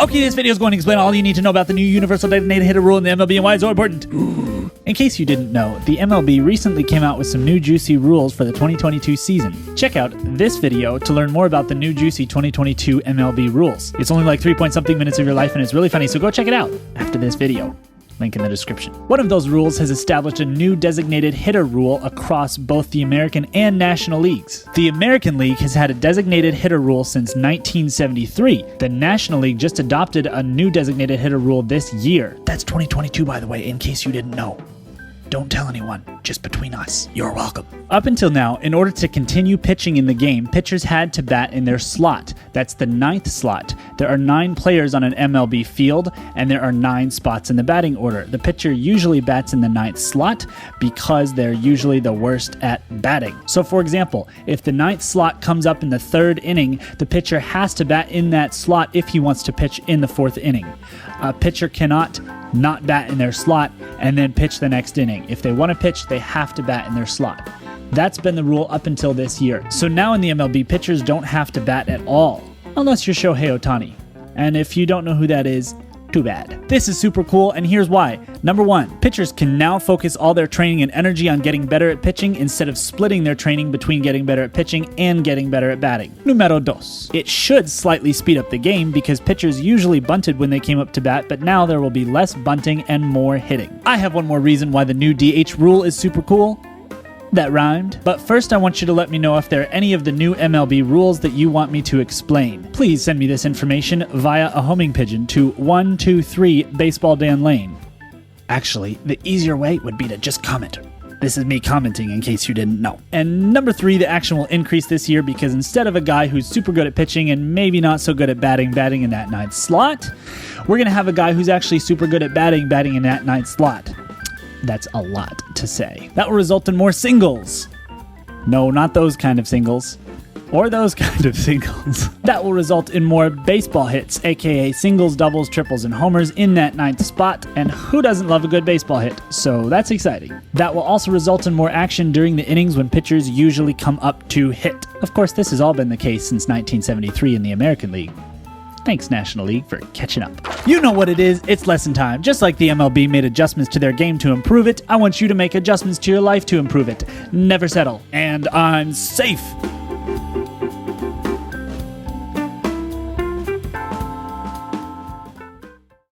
Okay, this video is going to explain all you need to know about the new universal designated hitter rule in the MLB and why it's so important. In case you didn't know, the MLB recently came out with some new juicy rules for the 2022 season. Check out this video to learn more about the new juicy 2022 MLB rules. It's only like 3-point-something minutes of your life and it's really funny, so go check it out after this video. Link in the description. One of those rules has established a new designated hitter rule across both the American and National Leagues. The American League has had a designated hitter rule since 1973. The National League just adopted a new designated hitter rule this year. That's 2022, by the way, in case you didn't know. Don't tell anyone, just between us. You're welcome. Up until now, in order to continue pitching in the game, pitchers had to bat in their slot. That's the 9th slot. There are 9 players on an MLB field, and there are 9 spots in the batting order. The pitcher usually bats in the 9th slot because they're usually the worst at batting. So for example, if the 9th slot comes up in the 3rd inning, the pitcher has to bat in that slot if he wants to pitch in the 4th inning. A pitcher cannot not bat in their slot and then pitch the next inning. If they want to pitch, they have to bat in their slot. That's been the rule up until this year. So now in the MLB, pitchers don't have to bat at all, unless you're Shohei Ohtani. And if you don't know who that is, too bad. This is super cool, and here's why. Number 1, pitchers can now focus all their training and energy on getting better at pitching instead of splitting their training between getting better at pitching and getting better at batting. Numero 2. It should slightly speed up the game because pitchers usually bunted when they came up to bat, but now there will be less bunting and more hitting. I have one more reason why the new DH rule is super cool. That rhymed. But first I want you to let me know if there are any of the new MLB rules that you want me to explain. Please send me this information via a homing pigeon to 123 Baseball Dan Lane. Actually, the easier way would be to just comment. This is me commenting in case you didn't know. And number 3, the action will increase this year because instead of a guy who's super good at pitching and maybe not so good at batting in that 9th slot, we're going to have a guy who's actually super good at batting in that 9th slot. That's a lot to say. That will result in more singles. No, not those kind of singles. Or those kind of singles. That will result in more baseball hits, aka singles, doubles, triples, and homers in that 9th spot, and who doesn't love a good baseball hit? So that's exciting. That will also result in more action during the innings when pitchers usually come up to hit. Of course, this has all been the case since 1973 in the American League. Thanks, National League, for catching up. You know what it is, it's lesson time. Just like the MLB made adjustments to their game to improve it, I want you to make adjustments to your life to improve it. Never settle. And I'm safe.